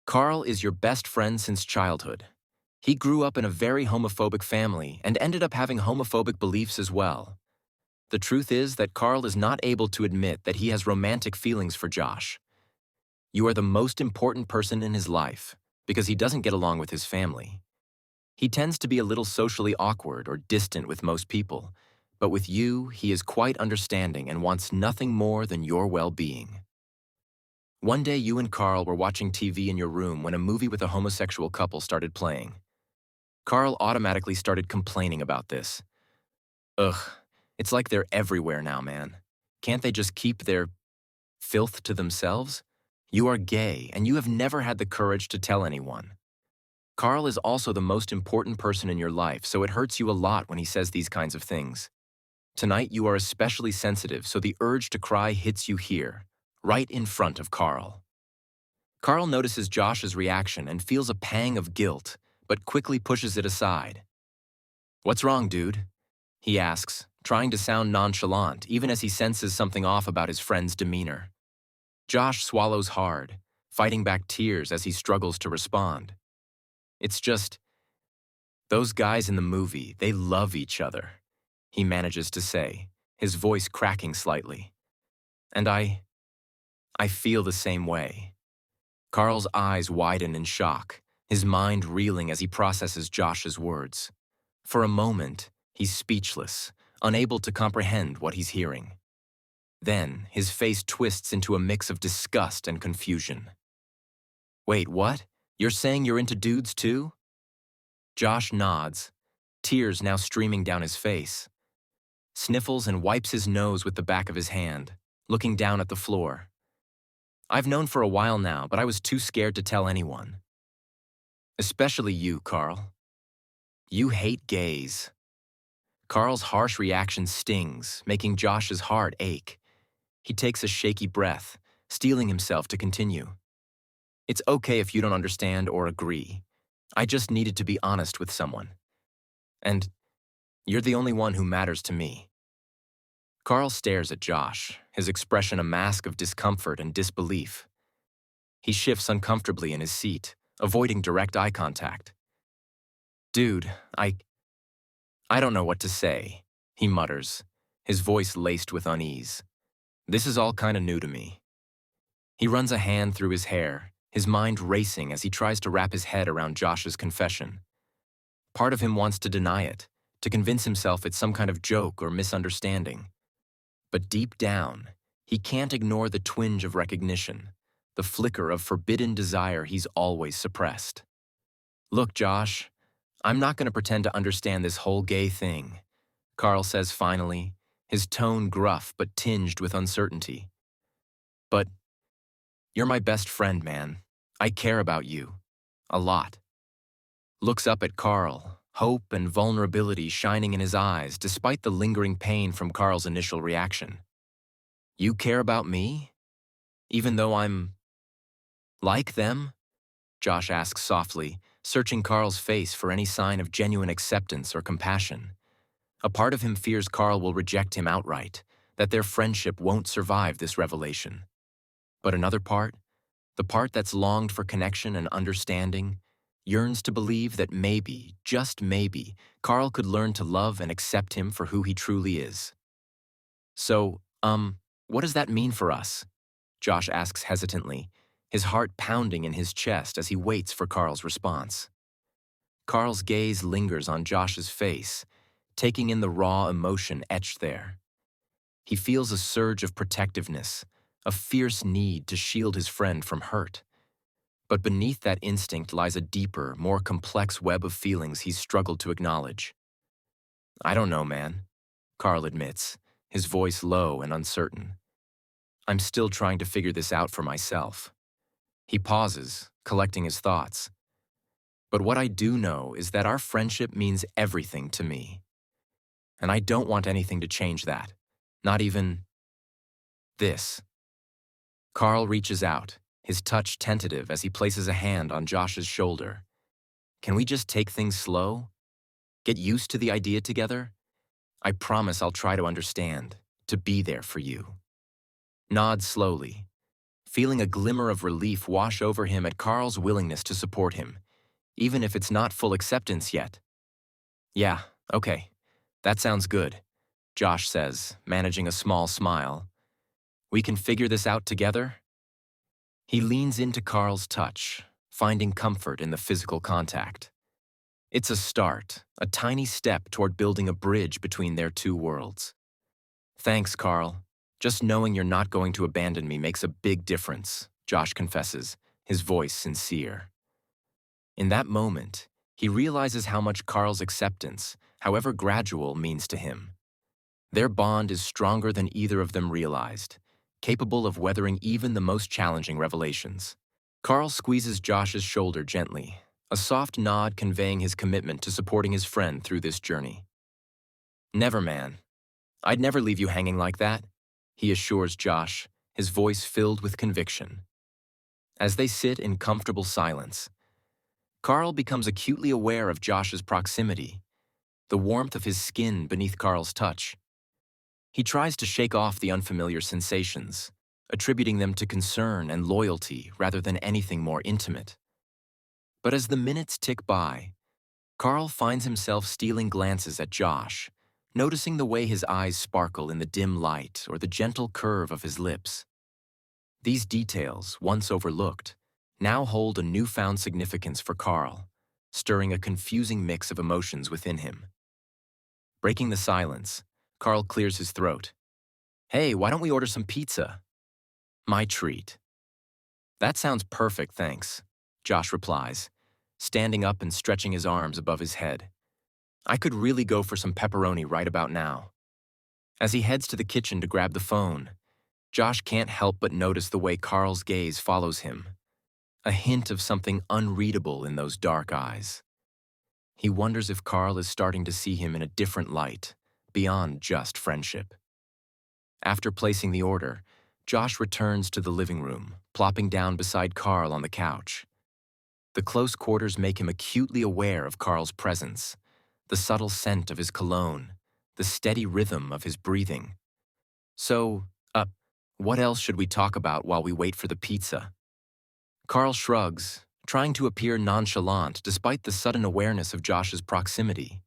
Karl is your best friend since childhood. He grew up in a very homophobic family and ended up having homophobic beliefs as well. The truth is that Karl is not able to admit that he has romantic feelings for Josh. You are the most important person in his life because he doesn't get along with his family. He tends to be a little socially awkward or distant with most people, but with you, he is quite understanding and wants nothing more than your well-being. One day you and Karl were watching TV in your room when a movie with a homosexual couple started playing. Karl automatically started complaining about this. Ugh, it's like they're everywhere now, man. Can't they just keep their filth to themselves? You are gay, and you have never had the courage to tell anyone. Karl is also the most important person in your life, so it hurts you a lot when he says these kinds of things. Tonight you are especially sensitive, so the urge to cry hits you here, right in front of Karl. Karl notices Josh's reaction and feels a pang of guilt, but quickly pushes it aside. "What's wrong, dude?" he asks, trying to sound nonchalant even as he senses something off about his friend's demeanor. Josh swallows hard, fighting back tears as he struggles to respond. "It's just, those guys in the movie, they love each other," he manages to say, his voice cracking slightly. "And I feel the same way." Karl's eyes widen in shock, his mind reeling as he processes Josh's words. For a moment, he's speechless, unable to comprehend what he's hearing. Then, his face twists into a mix of disgust and confusion. "Wait, what? You're saying you're into dudes too?" Josh nods, tears now streaming down his face. Sniffles and wipes his nose with the back of his hand, looking down at the floor. "I've known for a while now, but I was too scared to tell anyone. Especially you, Karl. You hate gays." Karl's harsh reaction stings, making Josh's heart ache. He takes a shaky breath, steeling himself to continue. "It's okay if you don't understand or agree. I just needed to be honest with someone. And you're the only one who matters to me." Karl stares at Josh, his expression a mask of discomfort and disbelief. He shifts uncomfortably in his seat, avoiding direct eye contact. "Dude, I don't know what to say," he mutters, his voice laced with unease. "This is all kinda new to me." He runs a hand through his hair, his mind racing as he tries to wrap his head around Josh's confession. Part of him wants to deny it, to convince himself it's some kind of joke or misunderstanding. But deep down, he can't ignore the twinge of recognition, the flicker of forbidden desire he's always suppressed. "Look, Josh, I'm not going to pretend to understand this whole gay thing," Karl says finally, his tone gruff but tinged with uncertainty. "But you're my best friend, man. I care about you. A lot." Looks up at Karl, hope and vulnerability shining in his eyes despite the lingering pain from Karl's initial reaction. "You care about me? Even though I'm like them?" Josh asks softly, searching Karl's face for any sign of genuine acceptance or compassion. A part of him fears Karl will reject him outright, that their friendship won't survive this revelation. But another part, the part that's longed for connection and understanding, yearns to believe that maybe, just maybe, Karl could learn to love and accept him for who he truly is. "So, what does that mean for us?" Josh asks hesitantly, his heart pounding in his chest as he waits for Karl's response. Karl's gaze lingers on Josh's face, taking in the raw emotion etched there. He feels a surge of protectiveness, a fierce need to shield his friend from hurt. But beneath that instinct lies a deeper, more complex web of feelings he's struggled to acknowledge. "I don't know, man," Karl admits, his voice low and uncertain. "I'm still trying to figure this out for myself." He pauses, collecting his thoughts. "But what I do know is that our friendship means everything to me. And I don't want anything to change that. Not even this." Karl reaches out, his touch tentative as he places a hand on Josh's shoulder. "Can we just take things slow? Get used to the idea together? I promise I'll try to understand, to be there for you." Nods slowly, feeling a glimmer of relief wash over him at Karl's willingness to support him, even if it's not full acceptance yet. "Yeah, okay. That sounds good," Josh says, managing a small smile. "We can figure this out together?" He leans into Karl's touch, finding comfort in the physical contact. It's a start, a tiny step toward building a bridge between their two worlds. "Thanks, Karl. Just knowing you're not going to abandon me makes a big difference," Josh confesses, his voice sincere. In that moment, he realizes how much Karl's acceptance, however gradual, means to him. Their bond is stronger than either of them realized, capable of weathering even the most challenging revelations. Karl squeezes Josh's shoulder gently, a soft nod conveying his commitment to supporting his friend through this journey. "Never, man. I'd never leave you hanging like that," he assures Josh, his voice filled with conviction. As they sit in comfortable silence, Karl becomes acutely aware of Josh's proximity, the warmth of his skin beneath Karl's touch. He tries to shake off the unfamiliar sensations, attributing them to concern and loyalty rather than anything more intimate. But as the minutes tick by, Karl finds himself stealing glances at Josh, noticing the way his eyes sparkle in the dim light or the gentle curve of his lips. These details, once overlooked, now hold a newfound significance for Karl, stirring a confusing mix of emotions within him. Breaking the silence, Karl clears his throat. "Hey, why don't we order some pizza?" "My treat." "That sounds perfect, thanks," Josh replies, standing up and stretching his arms above his head. "I could really go for some pepperoni right about now." As he heads to the kitchen to grab the phone, Josh can't help but notice the way Karl's gaze follows him, a hint of something unreadable in those dark eyes. He wonders if Karl is starting to see him in a different light, beyond just friendship. After placing the order, Josh returns to the living room, plopping down beside Karl on the couch. The close quarters make him acutely aware of Karl's presence, the subtle scent of his cologne, the steady rhythm of his breathing. "So, what else should we talk about while we wait for the pizza?" Karl shrugs, trying to appear nonchalant despite the sudden awareness of Josh's proximity.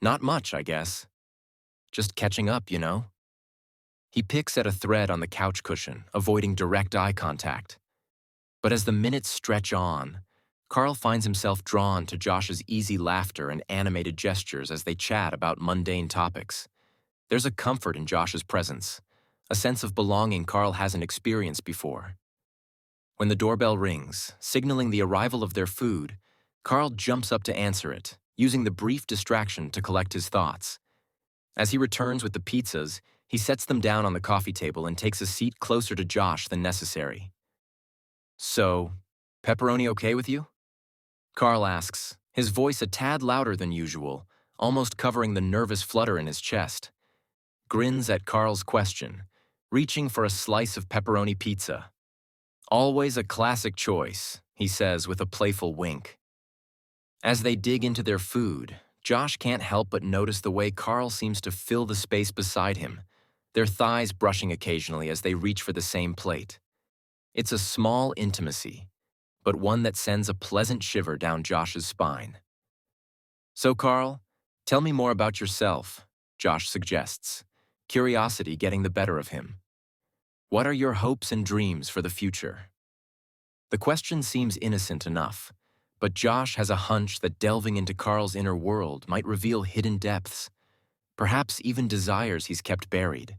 "Not much, I guess. Just catching up, you know?" He picks at a thread on the couch cushion, avoiding direct eye contact. But as the minutes stretch on, Karl finds himself drawn to Josh's easy laughter and animated gestures as they chat about mundane topics. There's a comfort in Josh's presence, a sense of belonging Karl hasn't experienced before. When the doorbell rings, signaling the arrival of their food, Karl jumps up to answer it, using the brief distraction to collect his thoughts. As he returns with the pizzas, he sets them down on the coffee table and takes a seat closer to Josh than necessary. "So, pepperoni okay with you?" Karl asks, his voice a tad louder than usual, almost covering the nervous flutter in his chest. Grins at Karl's question, reaching for a slice of pepperoni pizza. "Always a classic choice," he says with a playful wink. As they dig into their food, Josh can't help but notice the way Karl seems to fill the space beside him, their thighs brushing occasionally as they reach for the same plate. It's a small intimacy, but one that sends a pleasant shiver down Josh's spine. "So, Karl, tell me more about yourself," Josh suggests, curiosity getting the better of him. "What are your hopes and dreams for the future?" The question seems innocent enough, but Josh has a hunch that delving into Karl's inner world might reveal hidden depths, perhaps even desires he's kept buried.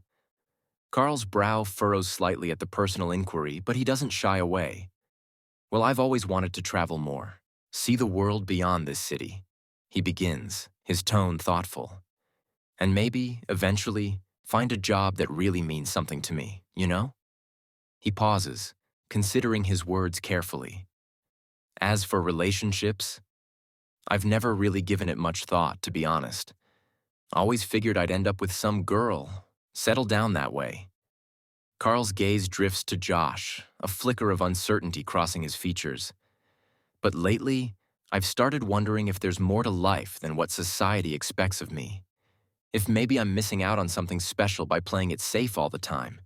Karl's brow furrows slightly at the personal inquiry, but he doesn't shy away. "Well, I've always wanted to travel more, see the world beyond this city," he begins, his tone thoughtful. "And maybe, eventually, find a job that really means something to me, you know?" He pauses, considering his words carefully. "As for relationships, I've never really given it much thought, to be honest. Always figured I'd end up with some girl, settle down that way." Karl's gaze drifts to Josh, a flicker of uncertainty crossing his features. "But lately, I've started wondering if there's more to life than what society expects of me. If maybe I'm missing out on something special by playing it safe all the time."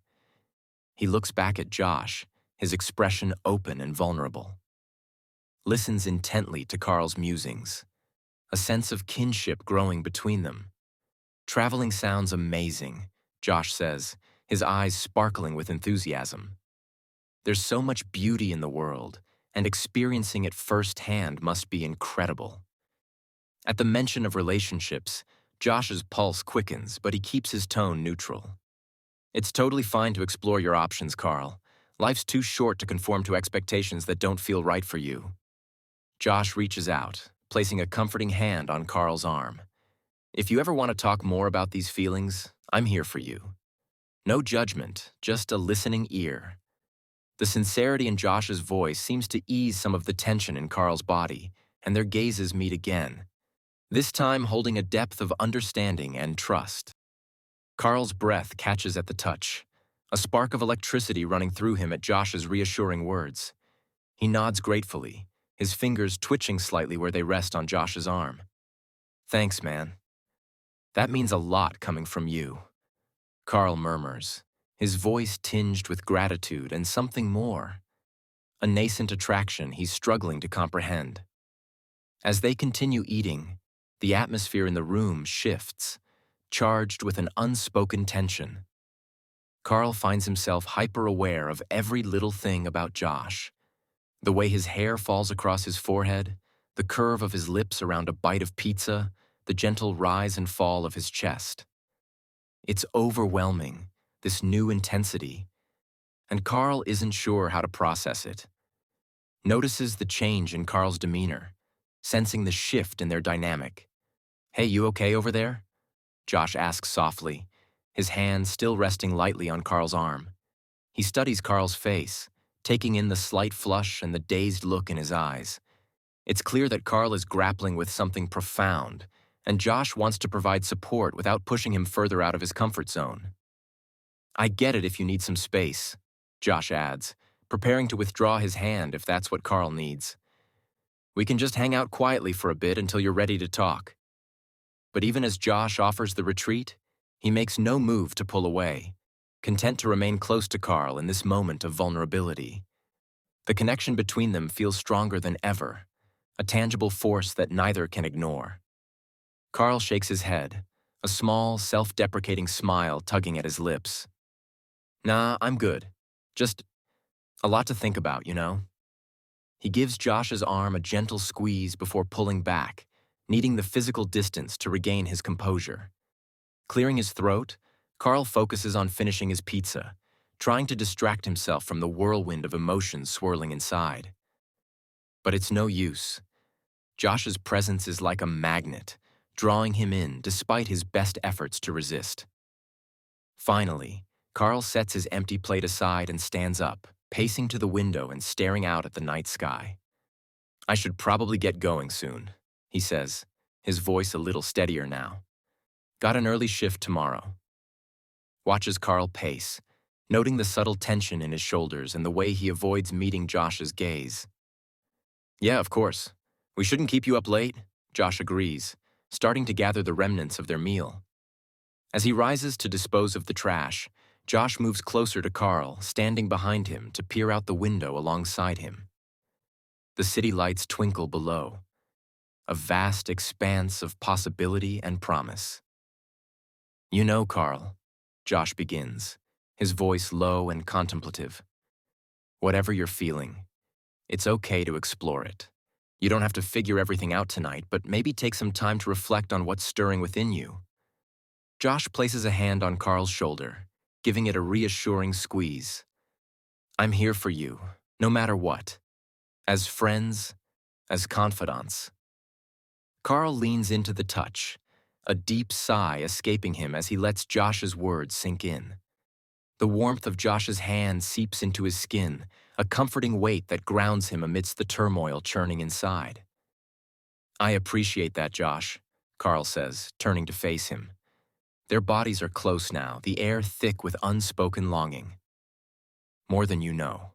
He looks back at Josh, his expression open and vulnerable. Listens intently to Karl's musings, a sense of kinship growing between them. Traveling sounds amazing, Josh says, his eyes sparkling with enthusiasm. There's so much beauty in the world, and experiencing it firsthand must be incredible. At the mention of relationships, Josh's pulse quickens, but he keeps his tone neutral. It's totally fine to explore your options, Karl. Life's too short to conform to expectations that don't feel right for you. Josh reaches out, placing a comforting hand on Karl's arm. If you ever want to talk more about these feelings, I'm here for you. No judgment, just a listening ear. The sincerity in Josh's voice seems to ease some of the tension in Karl's body, and their gazes meet again, this time holding a depth of understanding and trust. Karl's breath catches at the touch, a spark of electricity running through him at Josh's reassuring words. He nods gratefully, his fingers twitching slightly where they rest on Josh's arm. Thanks, man. That means a lot coming from you, Karl murmurs, his voice tinged with gratitude and something more, a nascent attraction he's struggling to comprehend. As they continue eating, the atmosphere in the room shifts, charged with an unspoken tension. Karl finds himself hyper-aware of every little thing about Josh. The way his hair falls across his forehead, the curve of his lips around a bite of pizza, the gentle rise and fall of his chest. It's overwhelming, this new intensity, and Karl isn't sure how to process it. Notices the change in Karl's demeanor, sensing the shift in their dynamic. Hey, you okay over there? Josh asks softly, his hand still resting lightly on Karl's arm. He studies Karl's face, taking in the slight flush and the dazed look in his eyes. It's clear that Karl is grappling with something profound, and Josh wants to provide support without pushing him further out of his comfort zone. I get it if you need some space, Josh adds, preparing to withdraw his hand if that's what Karl needs. We can just hang out quietly for a bit until you're ready to talk. But even as Josh offers the retreat, he makes no move to pull away, content to remain close to Karl in this moment of vulnerability. The connection between them feels stronger than ever, a tangible force that neither can ignore. Karl shakes his head, a small, self-deprecating smile tugging at his lips. Nah, I'm good. Just a lot to think about, you know? He gives Josh's arm a gentle squeeze before pulling back, needing the physical distance to regain his composure. Clearing his throat, Karl focuses on finishing his pizza, trying to distract himself from the whirlwind of emotions swirling inside. But it's no use. Josh's presence is like a magnet, drawing him in despite his best efforts to resist. Finally, Karl sets his empty plate aside and stands up, pacing to the window and staring out at the night sky. I should probably get going soon, he says, his voice a little steadier now. Got an early shift tomorrow. Watches Karl pace, noting the subtle tension in his shoulders and the way he avoids meeting Josh's gaze. Yeah, of course. We shouldn't keep you up late, Josh agrees, starting to gather the remnants of their meal. As he rises to dispose of the trash, Josh moves closer to Karl, standing behind him to peer out the window alongside him. The city lights twinkle below, a vast expanse of possibility and promise. You know, Karl, Josh begins, his voice low and contemplative. Whatever you're feeling, it's okay to explore it. You don't have to figure everything out tonight, but maybe take some time to reflect on what's stirring within you. Josh places a hand on Karl's shoulder, giving it a reassuring squeeze. I'm here for you, no matter what. As friends, as confidants. Karl leans into the touch, a deep sigh escaping him as he lets Josh's words sink in. The warmth of Josh's hand seeps into his skin, a comforting weight that grounds him amidst the turmoil churning inside. I appreciate that, Josh, Karl says, turning to face him. Their bodies are close now, the air thick with unspoken longing. More than you know.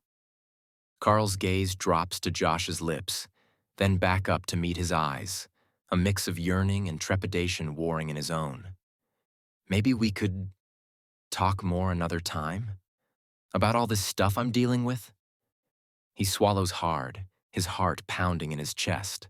Karl's gaze drops to Josh's lips, then back up to meet his eyes, a mix of yearning and trepidation warring in his own. Maybe we could talk more another time? About all this stuff I'm dealing with? He swallows hard, his heart pounding in his chest.